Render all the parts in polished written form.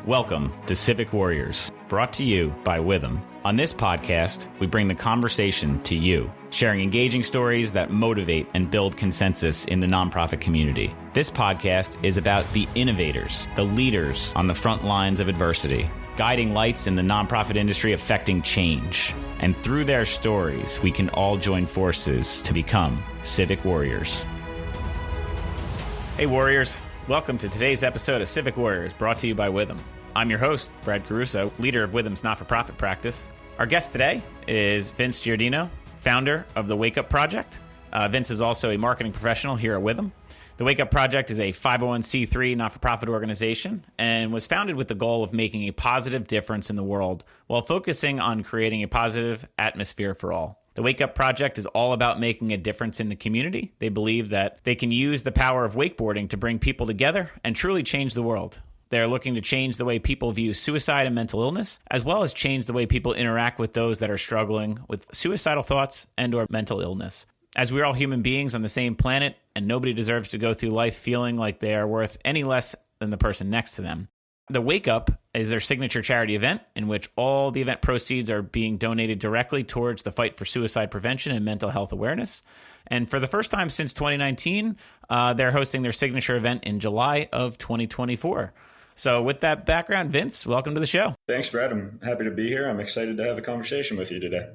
Welcome to Civic Warriors, brought to you by Witham. On this podcast, we bring the conversation to you, sharing engaging stories that motivate and build consensus in the nonprofit community. This podcast is about the innovators, the leaders on the front lines of adversity, guiding lights in the nonprofit industry affecting change. And through their stories, we can all join forces to become Civic Warriors. Hey Warriors, welcome to today's episode of Civic Warriors, brought to you by Witham. I'm your host, Brad Caruso, leader of Witham's not-for-profit practice. Our guest today is Vince Giordino, founder of the Wake Up Project. Vince is also a marketing professional here at Witham. The Wake Up Project is a 501c3 not-for-profit organization and was founded with the goal of making a positive difference in the world while focusing on creating a positive atmosphere for all. The Wake Up Project is all about making a difference in the community. They believe that they can use the power of wakeboarding to bring people together and truly change the world. They're looking to change the way people view suicide and mental illness, as well as change the way people interact with those that are struggling with suicidal thoughts and or mental illness. As we're all human beings on the same planet, and nobody deserves to go through life feeling like they are worth any less than the person next to them. The Wake Up is their signature charity event in which all the event proceeds are being donated directly towards the fight for suicide prevention and mental health awareness. And for the first time since 2019, they're hosting their signature event in July of 2024. So with that background, Vince, welcome to the show. Thanks, Brad. I'm happy to be here. I'm excited to have a conversation with you today.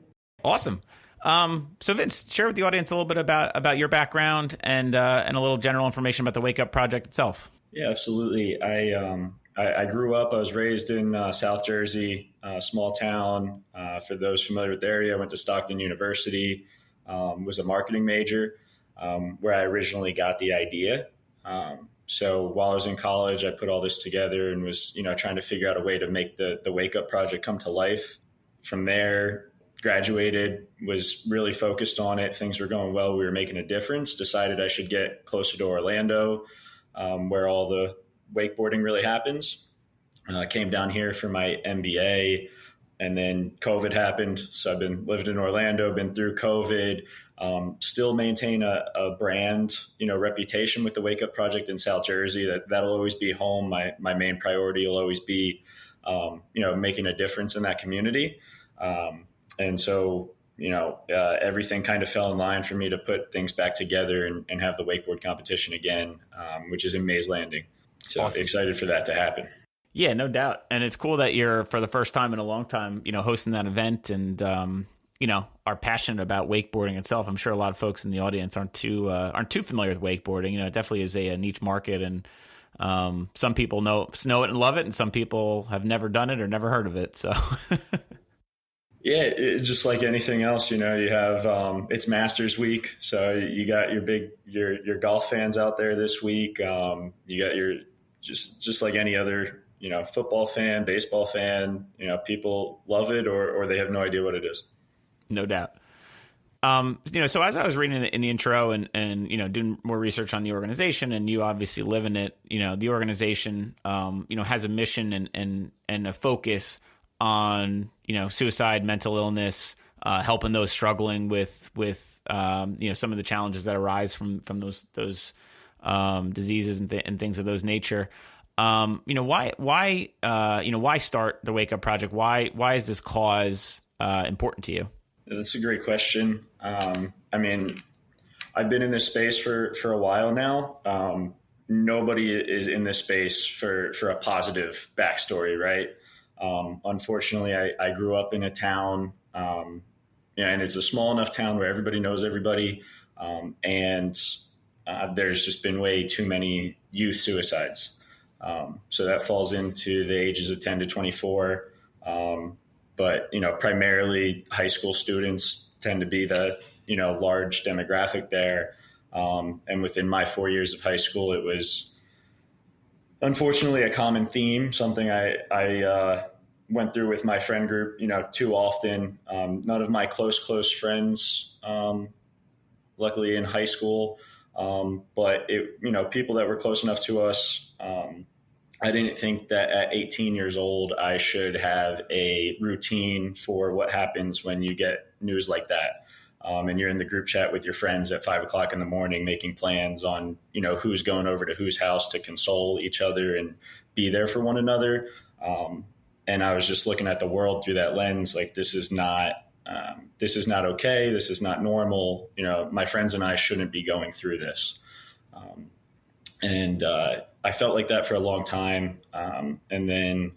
Awesome. So Vince, share with the audience a little bit about your background and a little general information about the Wake Up Project itself. Yeah, absolutely. I grew up, I was raised in South Jersey, small town. For those familiar with the area, I went to Stockton University, was a marketing major, where I originally got the idea. So while I was in college, I put all this together and was, trying to figure out a way to make the Wake Up Project come to life. From there, graduated, was really focused on it. Things were going well. We were making a difference. Decided I should get closer to Orlando, where all the wakeboarding really happens. Came down here for my MBA, and then COVID happened. So I've been living in Orlando, been through COVID, still maintain a brand, reputation with the Wake Up Project in South Jersey. That'll always be home. My main priority will always be, making a difference in that community. And so, everything kind of fell in line for me to put things back together and have the wakeboard competition again, which is in Mays Landing. So awesome. Excited for that to happen. Yeah, no doubt. And it's cool that you're, for the first time in a long time, hosting that event and, are passionate about wakeboarding itself. I'm sure a lot of folks in the audience aren't too familiar with wakeboarding. It definitely is a niche market, and some people know it and love it, and some people have never done it or never heard of it. So yeah, it's just like anything else, you have it's Masters Week, so you got your golf fans out there this week. You got your just like any other football fan, baseball fan. People love it or they have no idea what it is. No doubt. So as I was reading in the intro and doing more research on the organization, and you obviously live in it, the organization has a mission and a focus on suicide, mental illness, helping those struggling with some of the challenges that arise from those diseases and things of those nature. Why start the Wake Up Project? Why is this cause important to you? That's a great question. I've been in this space for a while now. Nobody is in this space for a positive backstory, right? Unfortunately, I grew up in a town, and it's a small enough town where everybody knows everybody. And there's just been way too many youth suicides. So that falls into the ages of 10 to 24. But, primarily high school students tend to be the, large demographic there. And within my 4 years of high school, it was unfortunately a common theme, something I went through with my friend group, too often. None of my close friends, luckily in high school, but people that were close enough to us, I didn't think that at 18 years old, I should have a routine for what happens when you get news like that. and you're in the group chat with your friends at 5 o'clock in the morning, making plans on, who's going over to whose house to console each other and be there for one another. And I was just looking at the world through that lens. Like, this is not okay. This is not normal. My friends and I shouldn't be going through this. And I felt like that for a long time. And then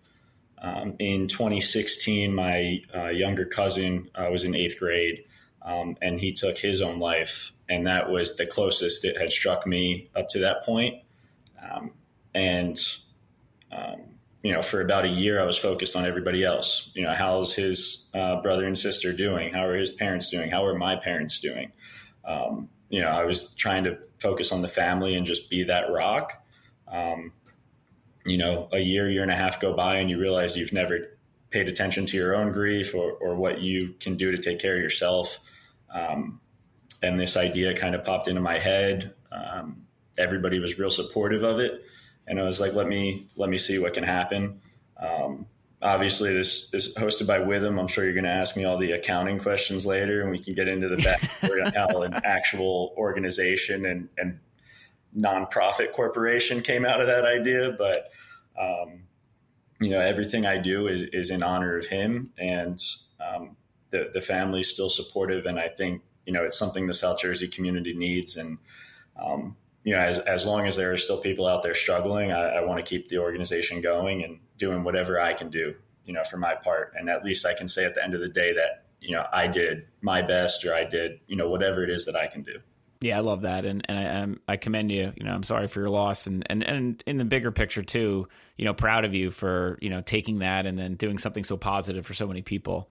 in 2016, my younger cousin was in 8th grade, and he took his own life. And that was the closest it had struck me up to that point. For about a year, I was focused on everybody else. How's his brother and sister doing? How are his parents doing? How are my parents doing? I was trying to focus on the family and just be that rock. A year and a half go by, and you realize you've never paid attention to your own grief or what you can do to take care of yourself. And this idea kind of popped into my head. Everybody was real supportive of it. And I was like, let me see what can happen. Obviously, this is hosted by Witham. I'm sure you're going to ask me all the accounting questions later, and we can get into the backstory on how an actual organization and nonprofit corporation came out of that idea. But, everything I do is in honor of him, and the family is still supportive. And I think, it's something the South Jersey community needs. And, as long as there are still people out there struggling, I want to keep the organization going and doing whatever I can do, for my part. And at least I can say at the end of the day that, I did my best, or I did, whatever it is that I can do. Yeah, I love that. And I commend you. I'm sorry for your loss. And in the bigger picture too, proud of you for, taking that and then doing something so positive for so many people.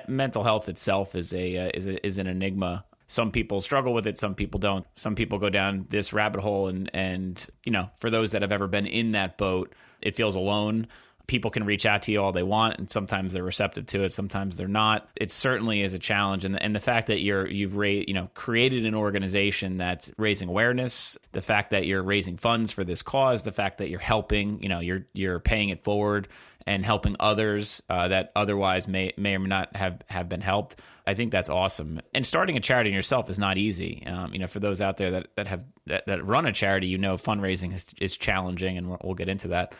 Mental health itself is an enigma. Some people struggle with it. Some people don't. Some people go down this rabbit hole. And for those that have ever been in that boat, it feels alone. People can reach out to you all they want, and sometimes they're receptive to it. Sometimes they're not. It certainly is a challenge. And the fact that you've created an organization that's raising awareness, the fact that you're raising funds for this cause, the fact that you're helping, you're paying it forward and helping others that otherwise may or may not have been helped. I think that's awesome. And starting a charity yourself is not easy. For those out there that run a charity, fundraising is challenging, and we'll get into that.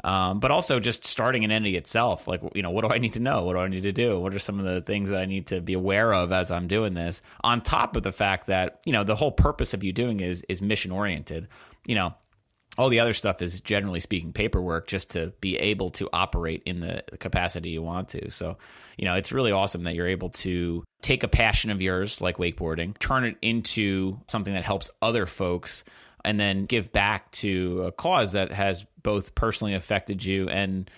But also just starting an entity itself, like, what do I need to know? What do I need to do? What are some of the things that I need to be aware of as I'm doing this? On top of the fact that, the whole purpose of you doing is mission oriented. All the other stuff is, generally speaking, paperwork, just to be able to operate in the capacity you want to. So, it's really awesome that you're able to take a passion of yours, like wakeboarding, turn it into something that helps other folks, and then give back to a cause that has both personally affected you and,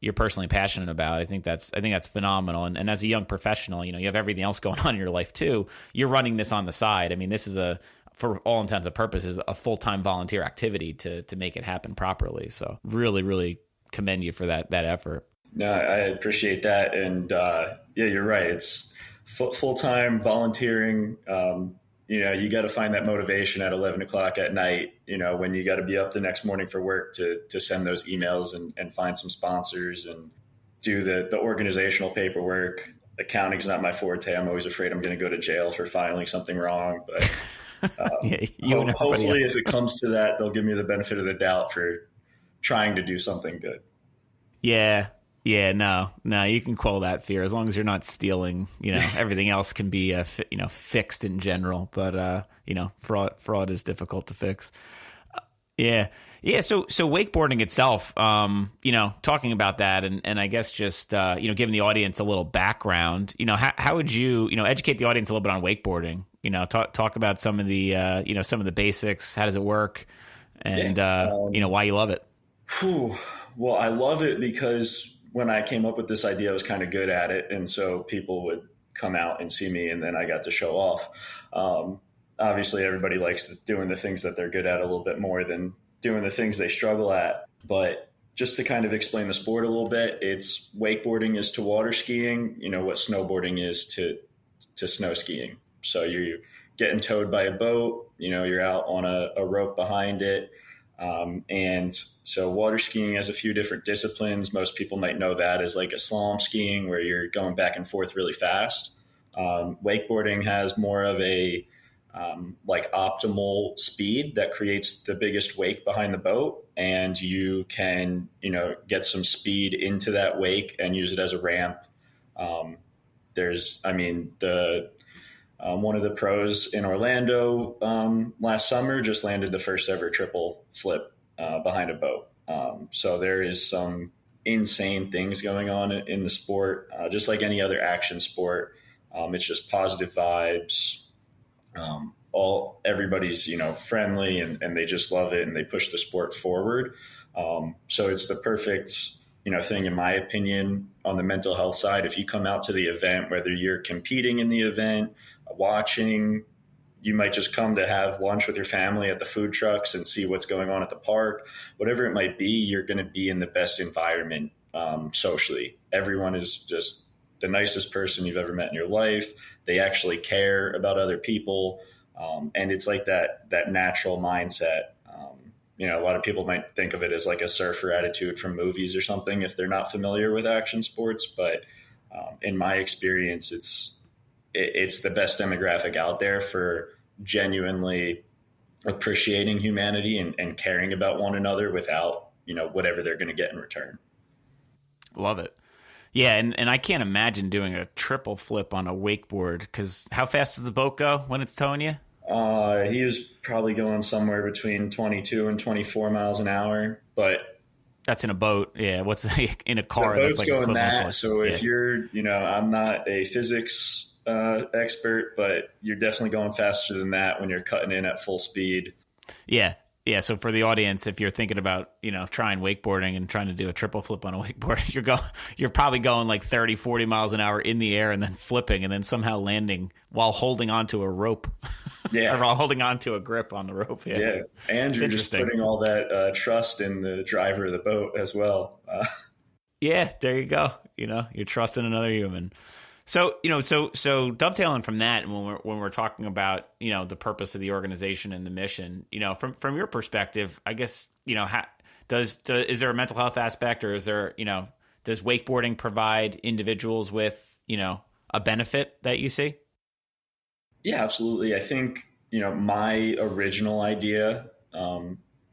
you're personally passionate about. I think that's phenomenal. And as a young professional, you have everything else going on in your life too. You're running this on the side. I mean, this is for all intents and purposes, a full-time volunteer activity to make it happen properly. So really, really commend you for that effort. No, I appreciate that. And yeah, you're right. It's full-time volunteering. You got to find that motivation at 11 o'clock at night, when you got to be up the next morning for work to send those emails and find some sponsors and do the organizational paperwork. Accounting's not my forte. I'm always afraid I'm going to go to jail for filing something wrong, but hopefully if it comes to that, they'll give me the benefit of the doubt for trying to do something good. Yeah. Yeah, no, you can quell that fear as long as you're not stealing. Everything else can be, fixed in general. But fraud is difficult to fix. Yeah. So wakeboarding itself, talking about that, and I guess just giving the audience a little background. How would you educate the audience a little bit on wakeboarding? Talk about some of the basics. How does it work? And why you love it. Well, I love it because when I came up with this idea, I was kind of good at it. And so people would come out and see me, and then I got to show off. Obviously, everybody likes doing the things that they're good at a little bit more than doing the things they struggle at. But just to kind of explain the sport a little bit, it's wakeboarding is to water skiing, what snowboarding is to snow skiing. So you're getting towed by a boat, you're out on a rope behind it. And so water skiing has a few different disciplines. Most people might know that as like a slalom skiing, where you're going back and forth really fast. Wakeboarding has more of a like optimal speed that creates the biggest wake behind the boat, and you can get some speed into that wake and use it as a ramp. I mean, the one of the pros in Orlando last summer just landed the first ever triple flip behind a boat. So there is some insane things going on in the sport, just like any other action sport. It's just positive vibes. Everybody's friendly, and they just love it, and they push the sport forward. So it's the perfect thing, in my opinion, on the mental health side. If you come out to the event, whether you're competing in the event, watching, you might just come to have lunch with your family at the food trucks and see what's going on at the park, whatever it might be, you're going to be in the best environment socially. Everyone is just the nicest person you've ever met in your life. They actually care about other people. And it's like that natural mindset. A lot of people might think of it as like a surfer attitude from movies or something if they're not familiar with action sports. But in my experience, it's the best demographic out there for genuinely appreciating humanity and caring about one another without, whatever they're going to get in return. Love it. Yeah, and I can't imagine doing a triple flip on a wakeboard, because how fast does the boat go when it's towing you? He was probably going somewhere between 22 and 24 miles an hour, but that's in a boat. Yeah, what's in a car? The boat's that's like going that. Like, so if you're, I'm not a physics expert, but you're definitely going faster than that when you're cutting in at full speed. Yeah. Yeah, so for the audience, if you're thinking about, trying wakeboarding and trying to do a triple flip on a wakeboard, you're probably going like 30, 40 miles an hour in the air and then flipping and then somehow landing while holding onto a rope. Yeah. Or while holding onto a grip on the rope. Yeah. Yeah. And you're just putting all that trust in the driver of the boat as well. Yeah, there you go. You're trusting another human. So, so dovetailing from that, when we're talking about, the purpose of the organization and the mission, from your perspective, I guess, is there a mental health aspect, or is there, does wakeboarding provide individuals with, a benefit that you see? Yeah, absolutely. I think, my original idea,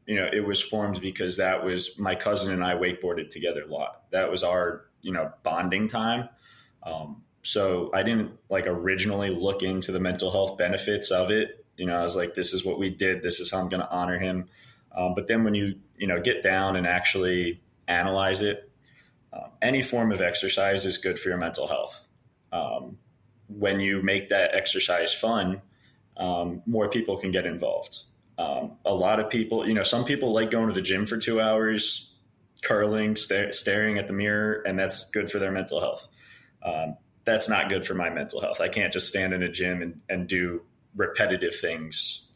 it was formed because that was my cousin and I wakeboarded together a lot. That was our, bonding time. So I didn't originally look into the mental health benefits of it. I was like, this is what we did. This is how I'm going to honor him. But then when you get down and actually analyze it, any form of exercise is good for your mental health. When you make that exercise fun, more people can get involved. A lot of people, some people like going to the gym for 2 hours, curling, staring at the mirror, and that's good for their mental health. That's not good for my mental health. I can't just stand in a gym and do repetitive things,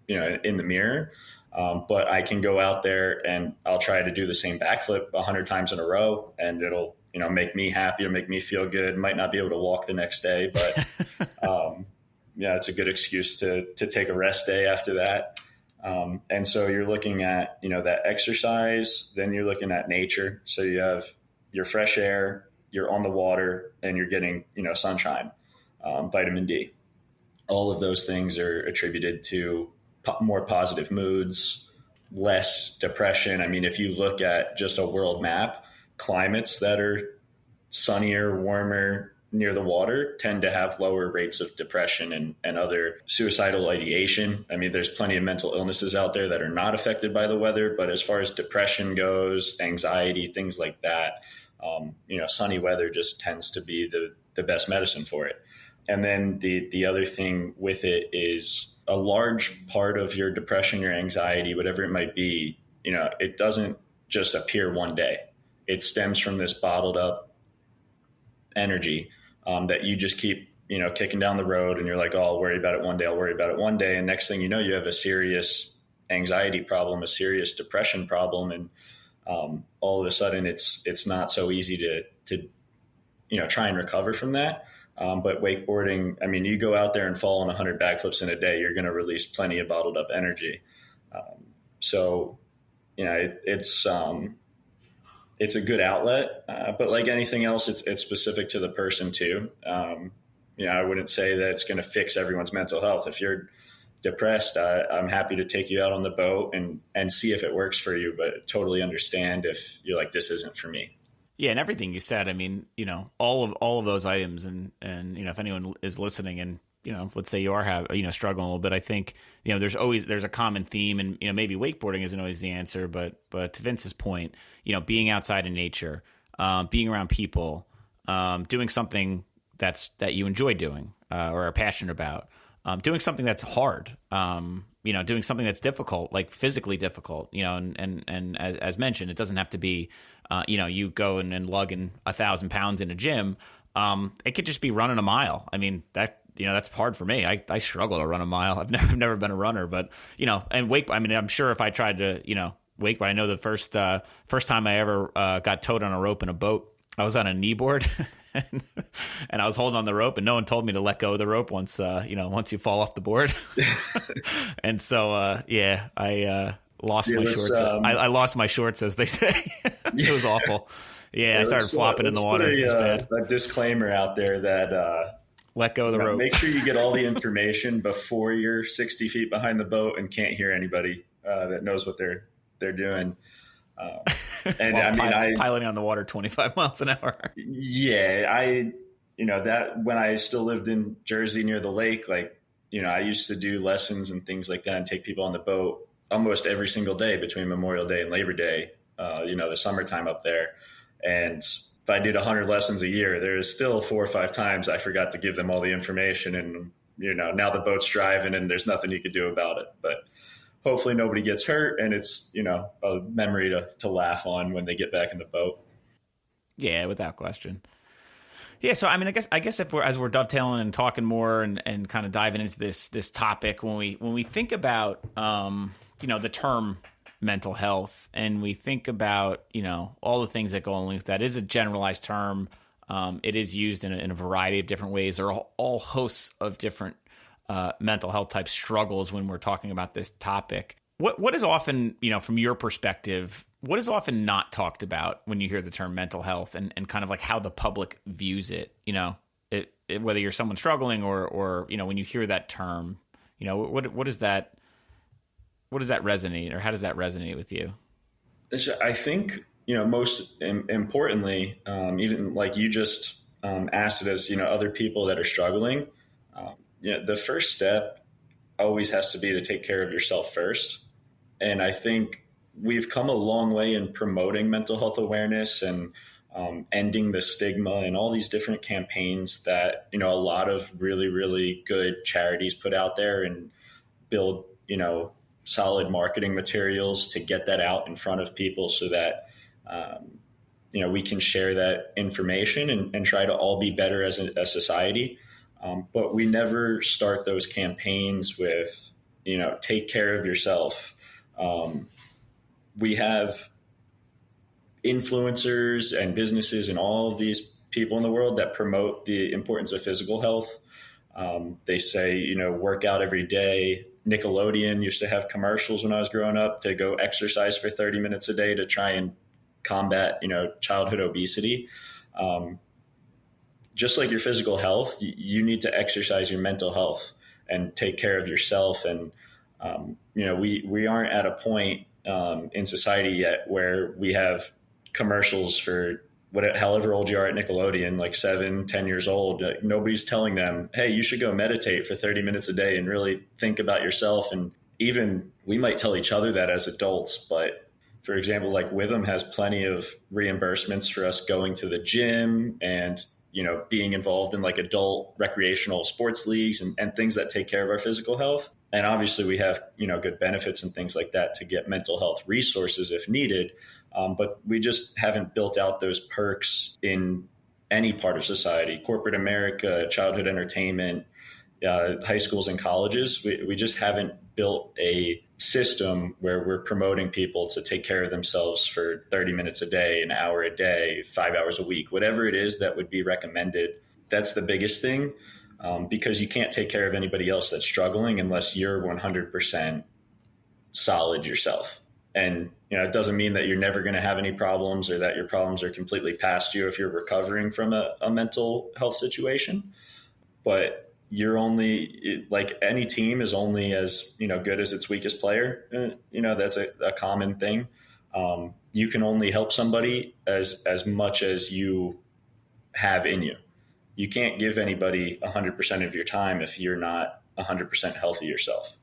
in the mirror. But I can go out there and I'll try to do the same backflip 100 times in a row, and it'll, make me happy or make me feel good. Might not be able to walk the next day, but, yeah, it's a good excuse to take a rest day after that. And so you're looking at, that exercise, then you're looking at nature. So you have your fresh air, you're on the water, and you're getting, sunshine, vitamin D. All of those things are attributed to more positive moods, less depression. I mean, if you look at just a world map, climates that are sunnier, warmer, near the water tend to have lower rates of depression and other suicidal ideation. I mean, there's plenty of mental illnesses out there that are not affected by the weather, but as far as depression goes, anxiety, things like that, sunny weather just tends to be the best medicine for it. And then the other thing with it is a large part of your depression, your anxiety, whatever it might be, it doesn't just appear one day. It stems from this bottled up energy that you just keep, kicking down the road, and you're like, oh, I'll worry about it one day. I'll worry about it one day. And next thing you know, you have a serious anxiety problem, a serious depression problem. And all of a sudden it's not so easy to try and recover from that. But wakeboarding, I mean, you go out there and fall on 100 backflips in a day, you're going to release plenty of bottled up energy. So, it's a good outlet, but like anything else, it's specific to the person too. I wouldn't say that it's going to fix everyone's mental health. If you're depressed, I'm happy to take you out on the boat and see if it works for you, but totally understand if you're like, this isn't for me. Yeah, and everything you said, I mean, all of those items, and if anyone is listening and let's say you are struggling a little bit, I think there's a common theme, and maybe wakeboarding isn't always the answer, but to Vince's point, being outside in nature, being around people, doing something that you enjoy doing or are passionate about, doing something that's hard, doing something that's difficult, like physically difficult, and as mentioned, it doesn't have to be, you go and lugging 1,000 pounds in a gym. It could just be running a mile. I mean, that's hard for me. I struggle to run a mile. I've never been a runner, but, and wake, I mean, I'm sure if I tried to, wake, but I know the first time I ever got towed on a rope in a boat, I was on a kneeboard and I was holding on the rope, and no one told me to let go of the rope once you fall off the board. And so, I lost my shorts. I lost my shorts, as they say. It was awful. Yeah, I started flopping in the water. It was bad. A disclaimer out there that let go of the rope. Make sure you get all the information before you're 60 feet behind the boat and can't hear anybody that knows what they're doing. And piloting on the water 25 miles an hour. Yeah, that when I still lived in Jersey near the lake, I used to do lessons and things like that and take people on the boat almost every single day between Memorial Day and Labor Day, the summertime up there. And if I did 100 lessons a year, there's still 4 or 5 times I forgot to give them all the information. And, now the boat's driving and there's nothing you could do about it. But hopefully nobody gets hurt, and it's, a memory to laugh on when they get back in the boat. Yeah, without question. Yeah, so I mean, I guess if we're dovetailing and talking more and kind of diving into this topic, when we think about the term mental health, and we think about all the things that go along with that, is a generalized term. It is used in a variety of different ways. There are all hosts of different mental health type struggles when we're talking about this topic. What is often, from your perspective, what is often not talked about when you hear the term mental health, and kind of like how the public views it, whether you're someone struggling or when you hear that term, what does that resonate, or how does that resonate with you? I think, most importantly, even like you just asked it as, other people that are struggling, the first step always has to be to take care of yourself first. And I think we've come a long way in promoting mental health awareness and ending the stigma and all these different campaigns that, a lot of really, really good charities put out there and build, solid marketing materials to get that out in front of people so that, we can share that information and try to all be better as a society. But we never start those campaigns with, take care of yourself. We have influencers and businesses and all of these people in the world that promote the importance of physical health. They say, work out every day. Nickelodeon used to have commercials when I was growing up to go exercise for 30 minutes a day to try and combat, childhood obesity. Just like your physical health, you need to exercise your mental health and take care of yourself. And, we aren't at a point in society yet where we have commercials for however old you are at Nickelodeon, like 7, 10 years old. Nobody's telling them, hey, you should go meditate for 30 minutes a day and really think about yourself. And even we might tell each other that as adults, but for example, like Witham has plenty of reimbursements for us going to the gym and, being involved in like adult recreational sports leagues and things that take care of our physical health. And obviously we have, good benefits and things like that to get mental health resources if needed. But we just haven't built out those perks in any part of society, corporate America, childhood entertainment, high schools and colleges. We just haven't built a system where we're promoting people to take care of themselves for 30 minutes a day, an hour a day, 5 hours a week, whatever it is that would be recommended. That's the biggest thing, because you can't take care of anybody else that's struggling unless you're 100% solid yourself. And, it doesn't mean that you're never going to have any problems or that your problems are completely past you if you're recovering from a mental health situation. but you're only like any team is only as, good as its weakest player. That's a common thing. You can only help somebody as much as you have in you. You can't give anybody 100% of your time if you're not 100% healthy yourself.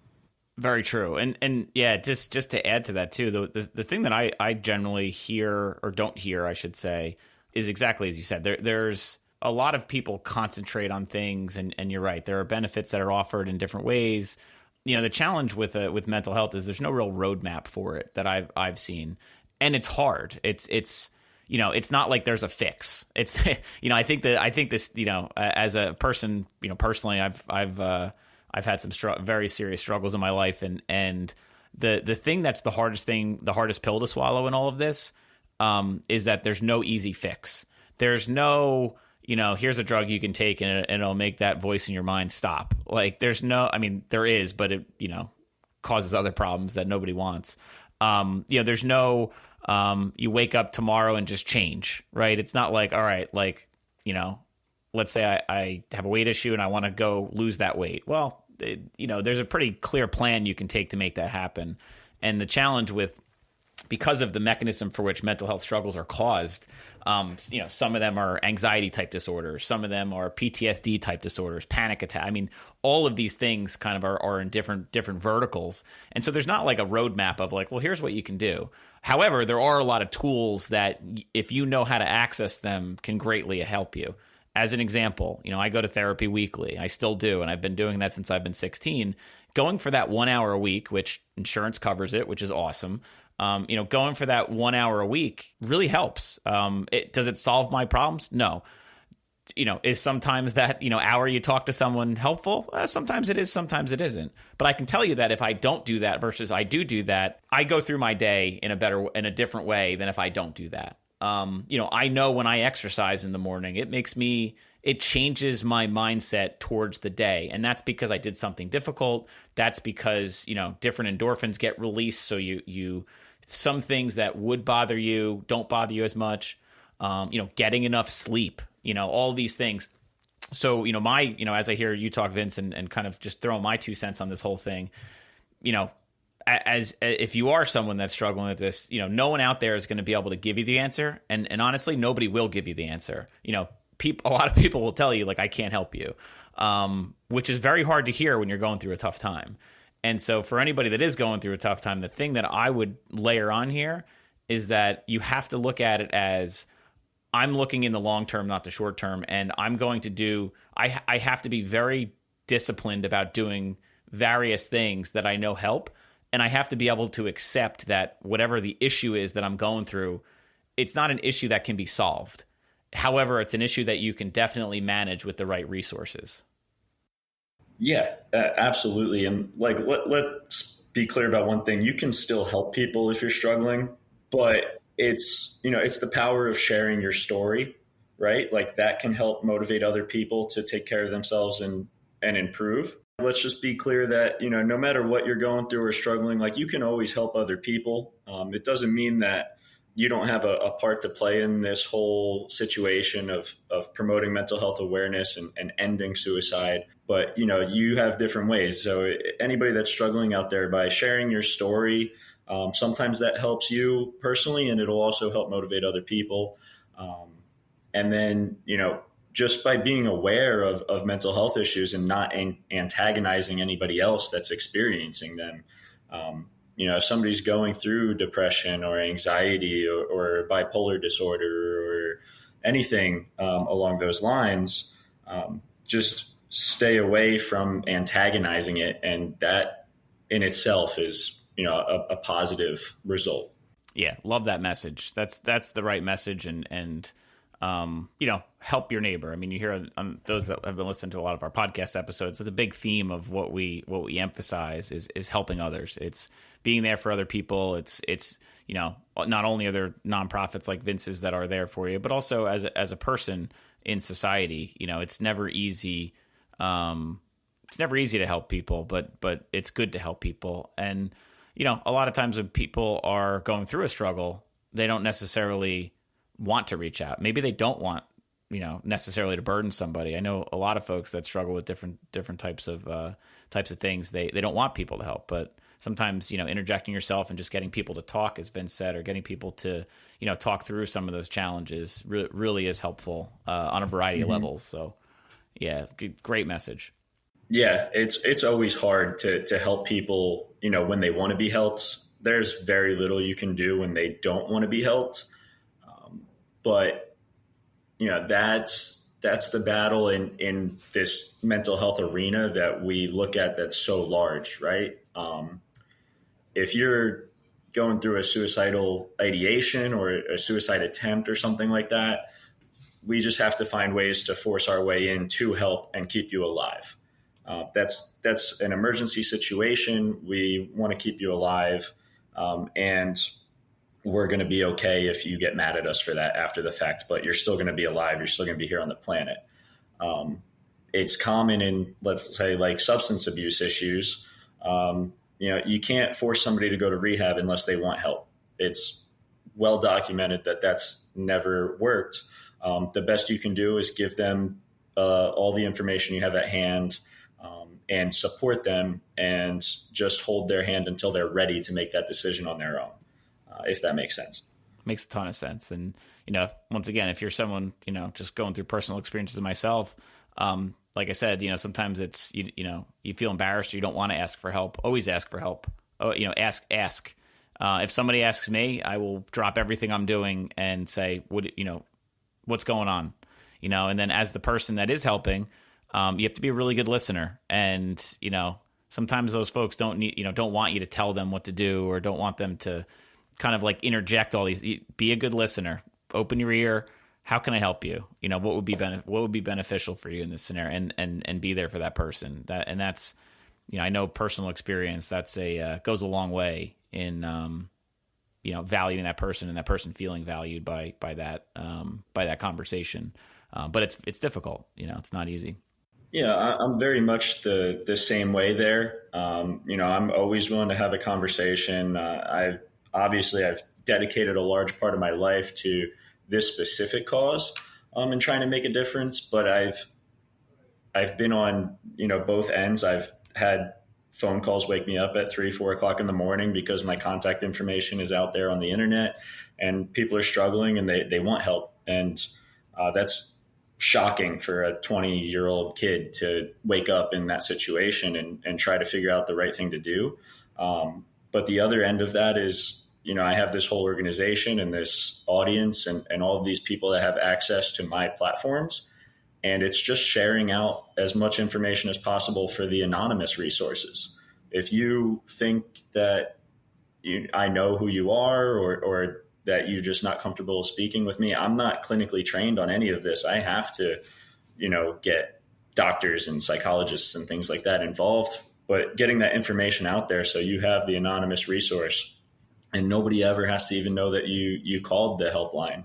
Very true. And yeah, just to add to that too, the thing that I generally hear, or don't hear, I should say, is exactly as you said. There's a lot of people concentrate on things, and you're right. There are benefits that are offered in different ways. The challenge with mental health is there's no real roadmap for it that I've seen, and it's hard. It's not like there's a fix. It's I think this as a person, personally, I've had some very serious struggles in my life, and the thing that's the hardest pill to swallow in all of this is that there's no easy fix. There's no, here's a drug you can take and it'll make that voice in your mind stop. Like there's no, I mean, there is, but it, causes other problems that nobody wants. There's no, you wake up tomorrow and just change, right? It's not like, all right, like, let's say I have a weight issue and I want to go lose that weight. Well, there's a pretty clear plan you can take to make that happen. And the challenge because of the mechanism for which mental health struggles are caused, some of them are anxiety type disorders, some of them are PTSD type disorders, panic attack. I mean, all of these things kind of are in different verticals. And so there's not like a roadmap of like, well, here's what you can do. However, there are a lot of tools that if you know how to access them can greatly help you. As an example, I go to therapy weekly. I still do, and I've been doing that since I've been 16. Going for that 1 hour a week, which insurance covers it, which is awesome. Going for that 1 hour a week really helps. Does it solve my problems? No. Is sometimes that, hour you talk to someone helpful? Sometimes it is, sometimes it isn't. But I can tell you that if I don't do that versus I do that, I go through my day in a different way than if I don't do that. I know when I exercise in the morning, it changes my mindset towards the day. And that's because I did something difficult. That's because, different endorphins get released. So some things that would bother you don't bother you as much. Getting enough sleep, all these things. So, as I hear you talk, Vince, and kind of just throwing my 2 cents on this whole thing, as if you are someone that's struggling with this, no one out there is going to be able to give you the answer. And honestly, nobody will give you the answer. A lot of people will tell you like, I can't help you, which is very hard to hear when you're going through a tough time. And so for anybody that is going through a tough time, the thing that I would layer on here is that you have to look at it as I'm looking in the long term, not the short term. And I'm going to I have to be very disciplined about doing various things that I know help. And I have to be able to accept that whatever the issue is that I'm going through, it's not an issue that can be solved. However, it's an issue that you can definitely manage with the right resources. Yeah, absolutely. And like, let's be clear about one thing. You can still help people if you're struggling, but it's the power of sharing your story, right? Like that can help motivate other people to take care of themselves and improve. Let's just be clear that, no matter what you're going through or struggling, like you can always help other people. It doesn't mean that you don't have a part to play in this whole situation of promoting mental health awareness and ending suicide. But, you have different ways. So anybody that's struggling out there, by sharing your story, sometimes that helps you personally, and it'll also help motivate other people. And then, just by being aware of mental health issues and not antagonizing anybody else that's experiencing them. If somebody's going through depression or anxiety or bipolar disorder or anything along those lines, just stay away from antagonizing it. And that in itself is, a positive result. Yeah. Love that message. That's the right message. And help your neighbor. I mean, you hear those that have been listening to a lot of our podcast episodes, it's a big theme of what we emphasize is helping others. It's being there for other people. It's not only are there nonprofits like Vince's that are there for you, but also as a person in society, it's never easy. It's never easy to help people, but it's good to help people. And, a lot of times when people are going through a struggle, they don't necessarily want to reach out. Maybe they don't want necessarily to burden somebody. I know a lot of folks that struggle with different types of things. They don't want people to help, but sometimes, interjecting yourself and just getting people to talk, as Vince said, or getting people to, talk through some of those challenges really is helpful on a variety of levels. So yeah, great message. Yeah, it's always hard to help people, when they want to be helped. There's very little you can do when they don't want to be helped. But that's the battle in this mental health arena that we look at that's so large, right? If you're going through a suicidal ideation or a suicide attempt or something like that, we just have to find ways to force our way in to help and keep you alive. That's an emergency situation. We want to keep you alive, and we're going to be okay if you get mad at us for that after the fact, but you're still going to be alive. You're still going to be here on the planet. It's common in, let's say, like substance abuse issues. You can't force somebody to go to rehab unless they want help. It's well documented that that's never worked. The best you can do is give them all the information you have at hand, and support them, and just hold their hand until they're ready to make that decision on their own, if that makes sense. Makes a ton of sense. And, once again, if you're someone, just going through personal experiences of myself, like I said, sometimes it's, you feel embarrassed, or you don't want to ask for help. Always ask for help. Oh, ask. If somebody asks me, I will drop everything I'm doing and say, what's going on? And then as the person that is helping, you have to be a really good listener. And, sometimes those folks don't want you to tell them what to do, or don't want them to kind of like interject all these. Be a good listener. Open your ear. How can I help you? What would be beneficial for you in this scenario, and be there for that person. That's, I know personal experience, that's goes a long way in, valuing that person, and that person feeling valued by that conversation. But it's difficult. It's not easy. Yeah, I'm very much the same way there. I'm always willing to have a conversation. I've dedicated a large part of my life to this specific cause, and trying to make a difference. But I've been on, both ends. I've had phone calls wake me up at 3-4 o'clock in the morning because my contact information is out there on the internet, and people are struggling and they want help. And that's shocking for a 20-year-old kid to wake up in that situation and try to figure out the right thing to do. But the other end of that is, I have this whole organization and this audience and all of these people that have access to my platforms. And it's just sharing out as much information as possible for the anonymous resources. If you think that I know who you are, or that you're just not comfortable speaking with me, I'm not clinically trained on any of this. I have to, get doctors and psychologists and things like that involved. But getting that information out there so you have the anonymous resource, and nobody ever has to even know that you called the helpline.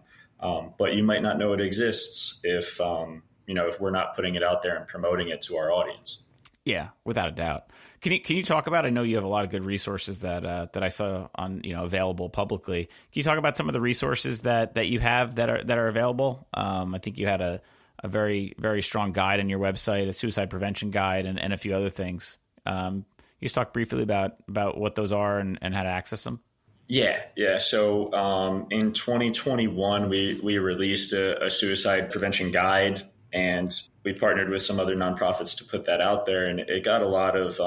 But you might not know it exists if we're not putting it out there and promoting it to our audience. Yeah, without a doubt. Can you talk about, I know you have a lot of good resources that I saw on, available publicly. Can you talk about some of the resources that you have that are available? I think you had a very, very strong guide on your website, a suicide prevention guide, and a few other things. You just talk briefly about what those are and how to access them. Yeah. So in 2021, we released a suicide prevention guide, and we partnered with some other nonprofits to put that out there. And it got a lot of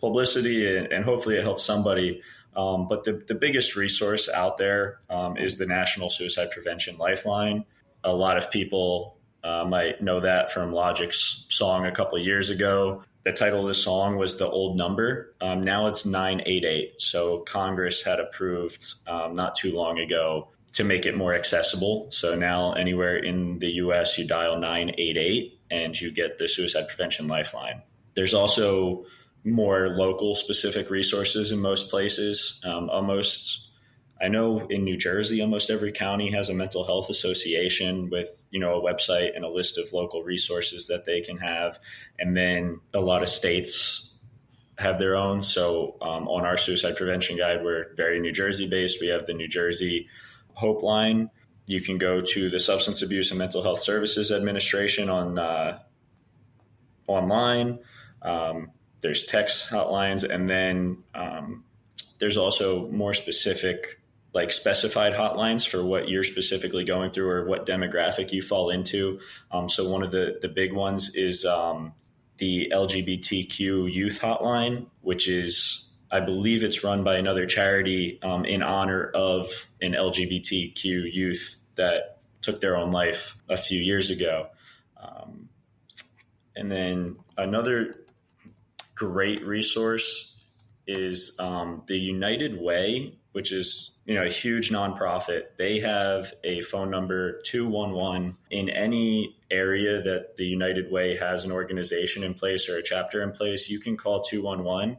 publicity, and hopefully it helps somebody. But the biggest resource out there is the National Suicide Prevention Lifeline. A lot of people might know that from Logic's song a couple of years ago. The title of the song was The Old Number. Now it's 988. So Congress had approved not too long ago to make it more accessible. So now anywhere in the U.S., you dial 988 and you get the Suicide Prevention Lifeline. There's also more local specific resources in most places. I know in New Jersey, almost every county has a mental health association with, a website and a list of local resources that they can have. And then a lot of states have their own. So on our suicide prevention guide, we're very New Jersey based. We have the New Jersey Hope Line. You can go to the Substance Abuse and Mental Health Services Administration on online. There's text hotlines, and then there's also more specific, like specified hotlines for what you're specifically going through or what demographic you fall into. So one of the big ones is the LGBTQ youth hotline, which is, I believe it's run by another charity in honor of an LGBTQ youth that took their own life a few years ago. And then another great resource is the United Way, which is a huge nonprofit. They have a phone number 211 in any area that the United Way has an organization in place or a chapter in place. You can call 211,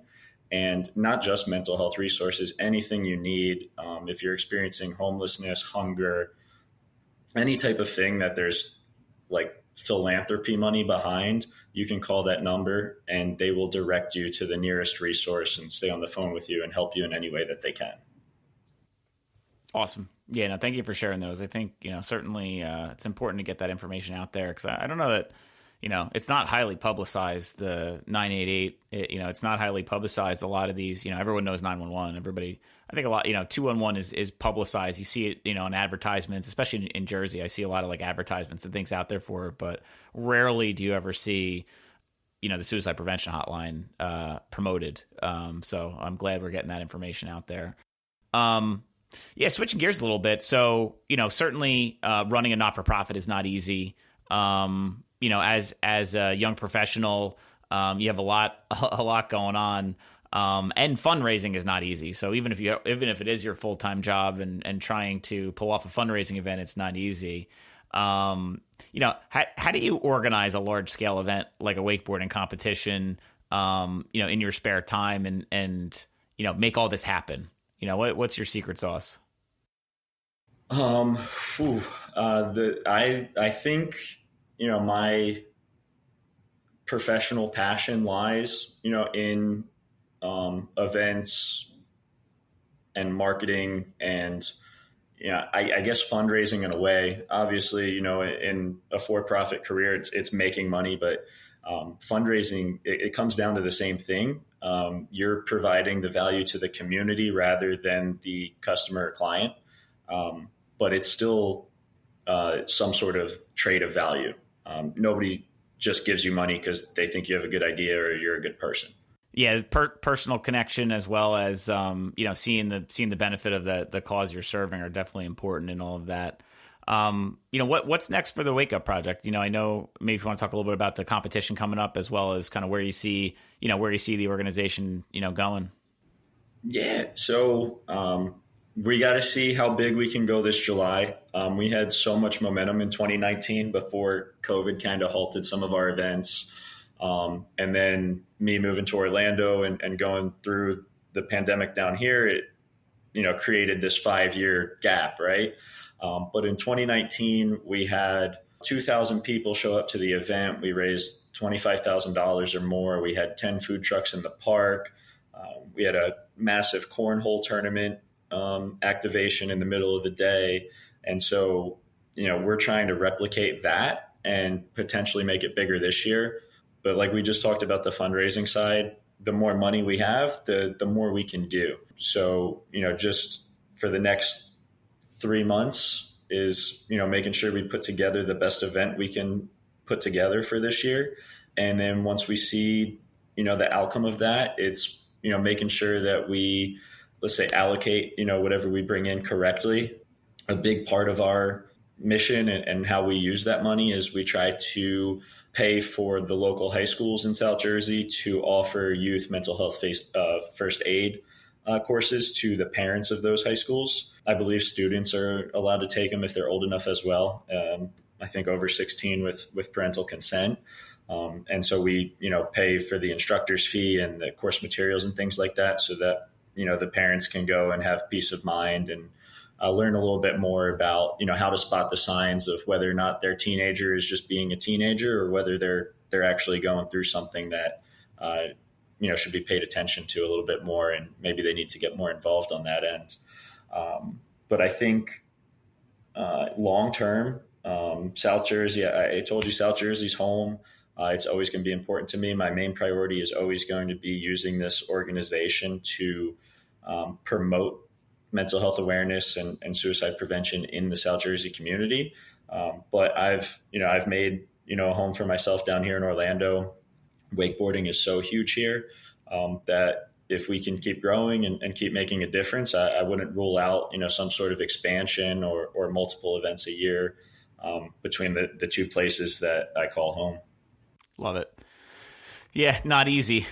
and not just mental health resources, anything you need. If you're experiencing homelessness, hunger, any type of thing that there's like philanthropy money behind, you can call that number and they will direct you to the nearest resource and stay on the phone with you and help you in any way that they can. Awesome. Yeah, no, thank you for sharing those. I think, certainly it's important to get that information out there, because I don't know that, it's not highly publicized, the 988, it's not highly publicized. A lot of these, everyone knows 911. Everybody, I think a lot, 211 is publicized. You see it, in advertisements, especially in Jersey. I see a lot of like advertisements and things out there for it, but rarely do you ever see, the suicide prevention hotline promoted. So I'm glad we're getting that information out there. Yeah, switching gears a little bit. So, certainly running a not-for-profit is not easy. As a young professional, you have a lot going on, and fundraising is not easy. So even if it is your full-time job and trying to pull off a fundraising event, it's not easy. How do you organize a large-scale event like a wakeboarding competition, in your spare time and make all this happen? What's your secret sauce? I think, my professional passion lies, in events and marketing and, I guess fundraising in a way. Obviously, in a for-profit career, it's making money, but fundraising, it comes down to the same thing. You're providing the value to the community rather than the customer or client. But it's still some sort of trade of value. Nobody just gives you money because they think you have a good idea or you're a good person. Yeah, personal connection as well as seeing the benefit of the cause you're serving are definitely important in all of that. What's next for the Wake Up Project? I know maybe if you want to talk a little bit about the competition coming up as well as kind of where you see the organization, going. Yeah. So, we got to see how big we can go this July. We had so much momentum in 2019 before COVID kind of halted some of our events. And then me moving to Orlando and going through the pandemic down here, it, created this 5-year gap, right? But in 2019, we had 2,000 people show up to the event. We raised $25,000 or more. We had 10 food trucks in the park. We had a massive cornhole tournament activation in the middle of the day. And so, we're trying to replicate that and potentially make it bigger this year. But like we just talked about the fundraising side, the more money we have, the more we can do. So, just for the next 3 months is, making sure we put together the best event we can put together for this year. And then once we see, the outcome of that, it's, making sure that we, let's say, allocate, whatever we bring in correctly. A big part of our mission and how we use that money is we try to pay for the local high schools in South Jersey to offer youth mental health first aid courses to the parents of those high schools. I believe students are allowed to take them if they're old enough as well. I think over 16 with parental consent. And so we, pay for the instructor's fee and the course materials and things like that so that, the parents can go and have peace of mind and learn a little bit more about, how to spot the signs of whether or not their teenager is just being a teenager or whether they're actually going through something that, should be paid attention to a little bit more, and maybe they need to get more involved on that end. But I think long term. South Jersey, I told you South Jersey's home. It's always going to be important to me. My main priority is always going to be using this organization to promote mental health awareness and suicide prevention in the South Jersey community. But I've made, a home for myself down here in Orlando. Wakeboarding is so huge here that if we can keep growing and keep making a difference, I wouldn't rule out, some sort of expansion or multiple events a year between the two places that I call home. Love it. Yeah, not easy,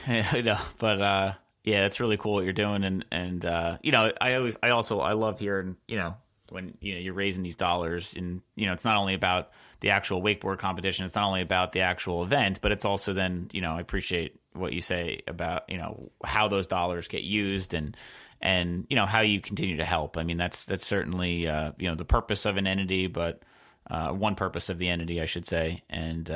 but yeah, it's really cool what you're doing. And I love hearing, when, you're raising these dollars, and, it's not only about the actual wakeboard competition. It's not only about the actual event, but it's also then, I appreciate what you say about, how those dollars get used and how you continue to help. I mean, that's certainly, the purpose of an entity, but one purpose of the entity, I should say. And,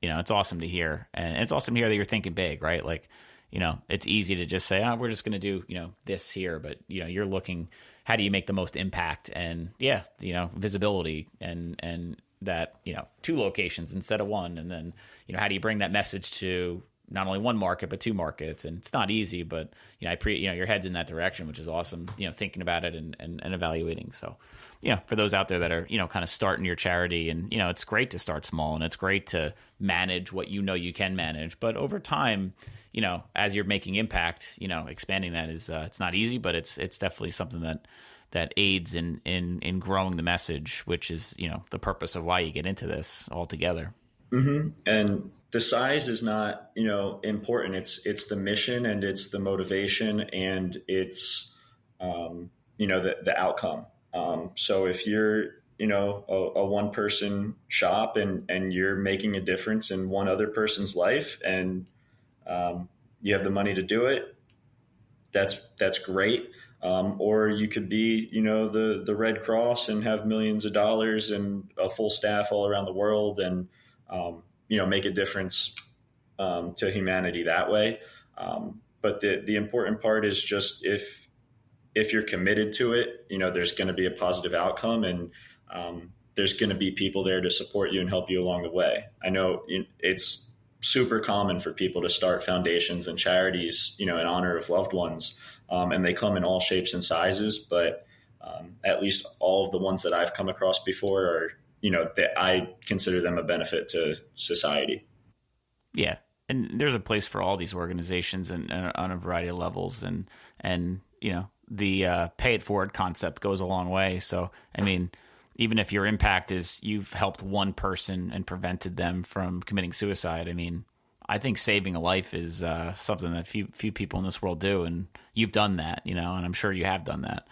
it's awesome to hear. And it's awesome to hear that you're thinking big, right? Like, it's easy to just say, we're just going to do, this here. But, you're looking, how do you make the most impact? And visibility and that, 2 locations instead of 1. And then, how do you bring that message to not only 1 market, but 2 markets? And it's not easy, but, your head's in that direction, which is awesome, thinking about it and evaluating. So, for those out there that are, kind of starting your charity, and, it's great to start small, and it's great to manage what you can manage. But over time, as you're making impact, expanding that is, it's not easy, but it's definitely something that aids in growing the message, which is, the purpose of why you get into this altogether. Mm-hmm. And the size is not, important. It's the mission, and it's the motivation, and it's, the outcome. So if you're, a one person shop and you're making a difference in one other person's life, and you have the money to do it, that's great. Or you could be, the Red Cross and have millions of dollars and a full staff all around the world, and, make a difference to humanity that way. But the important part is just if you're committed to it, there's going to be a positive outcome, and there's going to be people there to support you and help you along the way. I know it's super common for people to start foundations and charities, in honor of loved ones. And they come in all shapes and sizes, but at least all of the ones that I've come across before are, that I consider them a benefit to society. Yeah. And there's a place for all these organizations and on a variety of levels. And the pay it forward concept goes a long way. So, I mean, even if your impact is you've helped one person and prevented them from committing suicide, I mean, I think saving a life is something that few people in this world do, and you've done that, and I'm sure you have done that.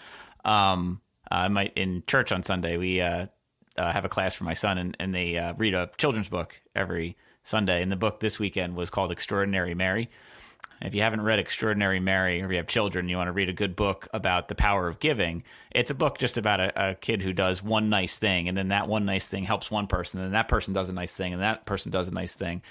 In church on Sunday, we have a class for my son, and they read a children's book every Sunday, and the book this weekend was called Extraordinary Mary. If you haven't read Extraordinary Mary, or you have children, you want to read a good book about the power of giving. It's a book just about a kid who does one nice thing, and then that one nice thing helps one person, and then that person does a nice thing, and that person does a nice thing.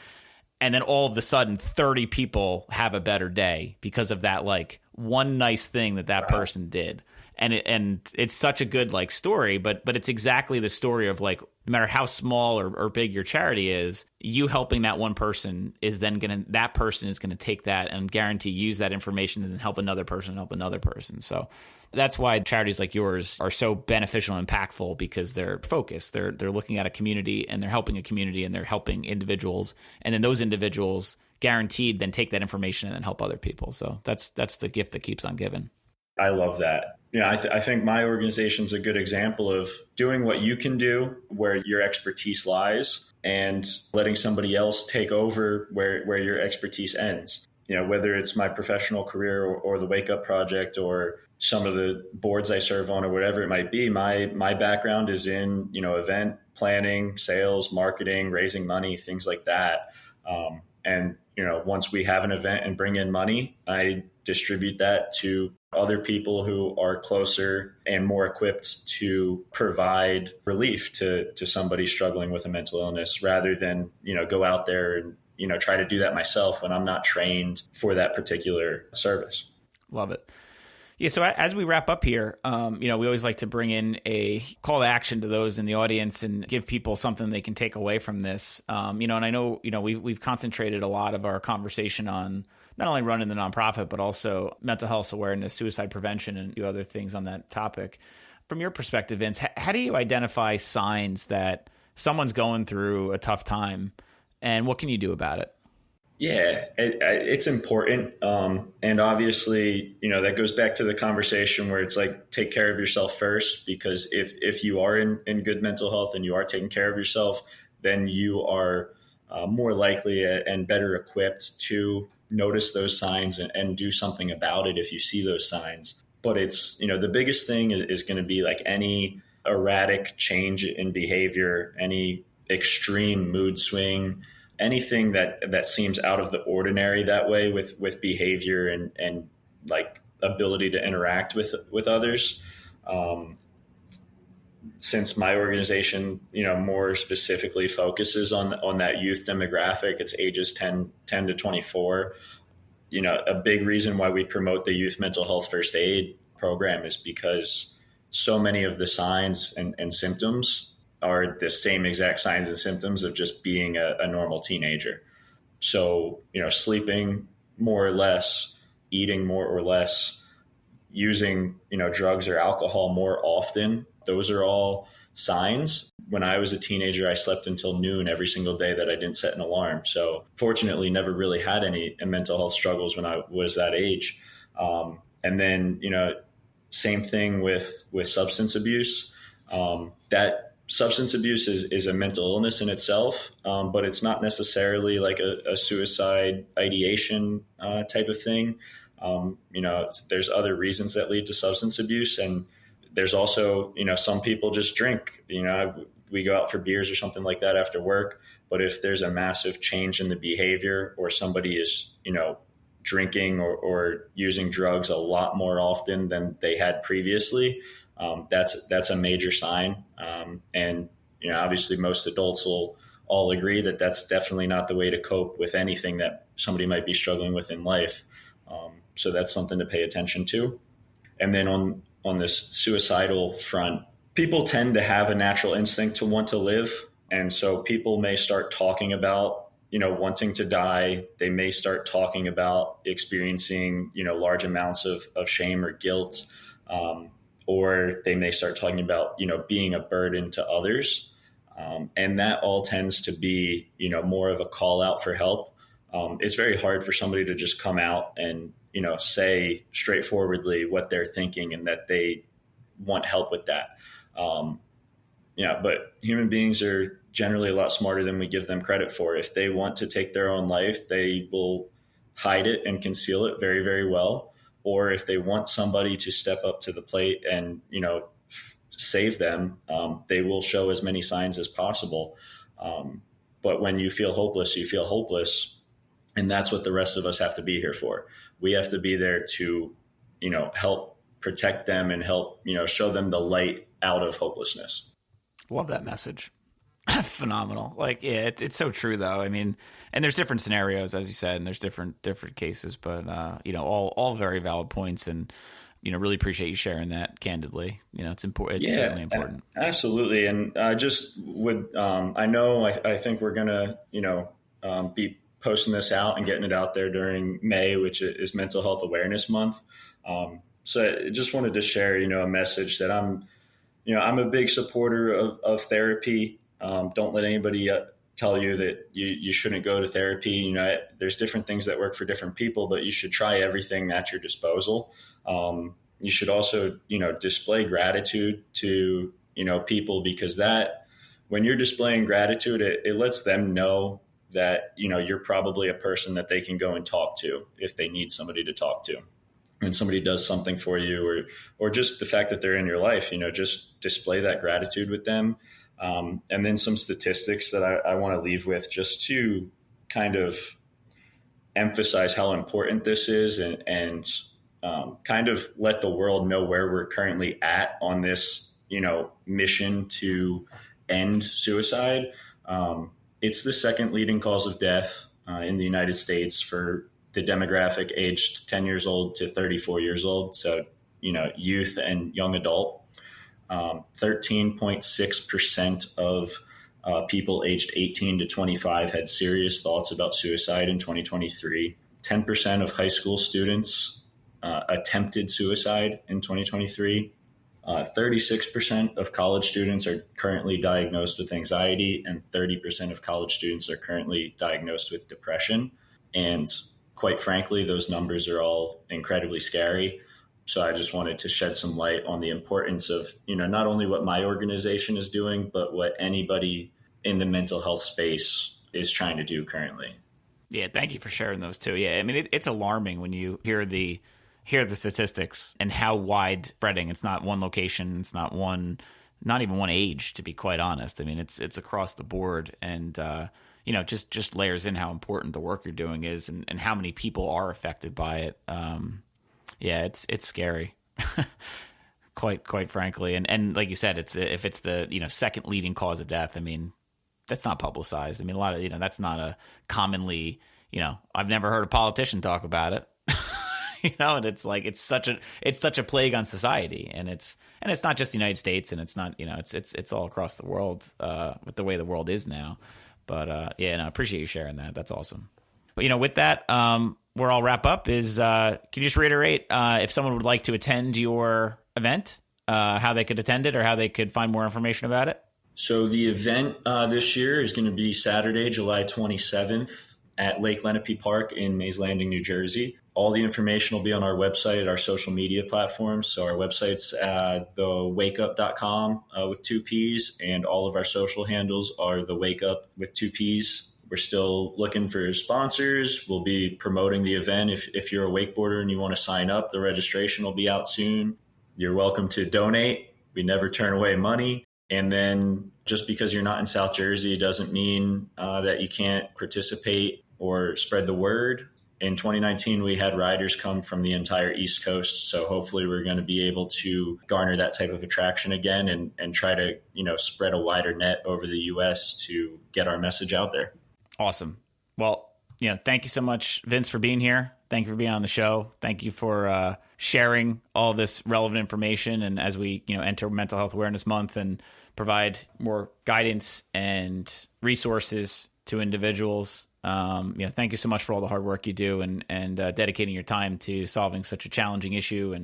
And then all of a sudden, 30 people have a better day because of that, like, one nice thing that person did. And it's such a good, like, story, but it's exactly the story of, like, no matter how small or big your charity is, you helping that one person is then that person is gonna take that and guarantee use that information and then help another person. So that's why charities like yours are so beneficial and impactful, because they're focused. They're looking at a community, and they're helping a community, and they're helping individuals, and then those individuals guaranteed then take that information and then help other people. So that's the gift that keeps on giving. I love that. I think my organization's a good example of doing what you can do where your expertise lies, and letting somebody else take over where your expertise ends. Whether it's my professional career or the Wake Up Project or some of the boards I serve on or whatever it might be, my background is in, event planning, sales, marketing, raising money, things like that. And once we have an event and bring in money, I distribute that to other people who are closer and more equipped to provide relief to somebody struggling with a mental illness, rather than, go out there and, try to do that myself when I'm not trained for that particular service. Love it. Yeah. So as we wrap up here, we always like to bring in a call to action to those in the audience and give people something they can take away from this. And I know, we've concentrated a lot of our conversation on not only running the nonprofit, but also mental health awareness, suicide prevention, and a few other things on that topic. From your perspective, Vince, how do you identify signs that someone's going through a tough time, and what can you do about it? Yeah, it's important. And obviously, that goes back to the conversation where it's like, take care of yourself first, because if you are in good mental health and you are taking care of yourself, then you are more likely and better equipped to notice those signs and do something about it if you see those signs. But it's, the biggest thing is going to be like any erratic change in behavior, any extreme mood swing, anything that seems out of the ordinary that way with behavior and like ability to interact with others. Since my organization, more specifically focuses on that youth demographic, it's ages 10 to 24. A big reason why we promote the youth mental health first aid program is because so many of the signs and symptoms are the same exact signs and symptoms of just being a normal teenager. So, sleeping more or less, eating more or less, using, drugs or alcohol more often, those are all signs. When I was a teenager, I slept until noon every single day that I didn't set an alarm. So fortunately, never really had any mental health struggles when I was that age. And then, same thing with substance abuse. That substance abuse is a mental illness in itself, but it's not necessarily like a suicide ideation type of thing. There's other reasons that lead to substance abuse. And there's also, some people just drink, we go out for beers or something like that after work. But if there's a massive change in the behavior, or somebody is, drinking or using drugs a lot more often than they had previously, that's a major sign. And, obviously most adults will all agree that that's definitely not the way to cope with anything that somebody might be struggling with in life. So that's something to pay attention to. And then on this suicidal front, people tend to have a natural instinct to want to live. And so people may start talking about, wanting to die. They may start talking about experiencing, large amounts of shame or guilt. Or they may start talking about, being a burden to others. And that all tends to be, more of a call out for help. It's very hard for somebody to just come out and, say straightforwardly what they're thinking and that they want help with that. But human beings are generally a lot smarter than we give them credit for. If they want to take their own life, they will hide it and conceal it very, very well. Or if they want somebody to step up to the plate and, save them, they will show as many signs as possible. But when you feel hopeless, you feel hopeless. And that's what the rest of us have to be here for. We have to be there to, help protect them and help, show them the light out of hopelessness. Love that message. Phenomenal. Like, yeah, it's so true though. I mean, and there's different scenarios, as you said, and there's different cases, but, all very valid points, and, really appreciate you sharing that candidly. It's important. It's certainly important. Absolutely. And I just would, I think we're going to, be posting this out and getting it out there during May, which is Mental Health Awareness Month. So I just wanted to share, a message that I'm a big supporter of therapy. Don't let anybody tell you that you shouldn't go to therapy. There's different things that work for different people, but you should try everything at your disposal. You should also, display gratitude to, people, because that when you're displaying gratitude, it lets them know that, you're probably a person that they can go and talk to if they need somebody to talk to. When somebody does something for you, or just the fact that they're in your life, just display that gratitude with them. And then some statistics that I want to leave with, just to kind of emphasize how important this is, and kind of let the world know where we're currently at on this, mission to end suicide. It's the second leading cause of death in the United States for the demographic aged 10 years old to 34 years old. So youth and young adult. 13.6% of people aged 18 to 25 had serious thoughts about suicide in 2023. 10% of high school students attempted suicide in 2023. 36% of college students are currently diagnosed with anxiety, and 30% of college students are currently diagnosed with depression. And quite frankly, those numbers are all incredibly scary. So I just wanted to shed some light on the importance of, not only what my organization is doing, but what anybody in the mental health space is trying to do currently. Yeah, thank you for sharing those too. Yeah, I mean, it's alarming when you hear the statistics and how widespreading. It's not one location. It's not even one age, to be quite honest. I mean, it's across the board, and just layers in how important the work you're doing is, and how many people are affected by it. Yeah, it's scary, quite frankly. And like you said, if it's the second leading cause of death. I mean, that's not publicized. I mean, a lot of that's not a commonly. I've never heard a politician talk about it. And it's like it's such a plague on society, and it's not just the United States, and it's not it's all across the world with the way the world is now. But I appreciate you sharing that. That's awesome. But with that, where I'll wrap up is can you just reiterate if someone would like to attend your event, how they could attend it or how they could find more information about it? So the event this year is going to be Saturday, July 27th at Lake Lenape Park in Mays Landing, New Jersey. All the information will be on our website, our social media platforms. So our website's thewakeup.com with 2 P's, and all of our social handles are thewakeup with 2 P's. We're still looking for sponsors. We'll be promoting the event. If you're a wakeboarder and you want to sign up, the registration will be out soon. You're welcome to donate. We never turn away money. And then just because you're not in South Jersey doesn't mean that you can't participate or spread the word. In 2019, we had riders come from the entire East Coast. So hopefully we're going to be able to garner that type of attraction again and try to, spread a wider net over the U.S. to get our message out there. Awesome. Well, thank you so much, Vince, for being here. Thank you for being on the show. Thank you for sharing all this relevant information. And as we, enter Mental Health Awareness Month and provide more guidance and resources to individuals, thank you so much for all the hard work you do and dedicating your time to solving such a challenging issue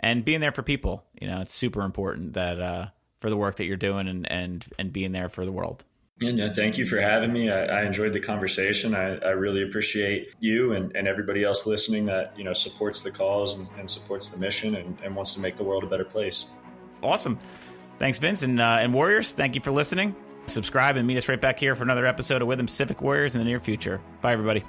and being there for people. It's super important that for the work that you're doing and being there for the world. Yeah, thank you for having me. I enjoyed the conversation. I really appreciate you and everybody else listening that, supports the cause and supports the mission and wants to make the world a better place. Awesome. Thanks, Vince. And Warriors, thank you for listening. Subscribe and meet us right back here for another episode of With Them Civic Warriors in the near future. Bye, everybody.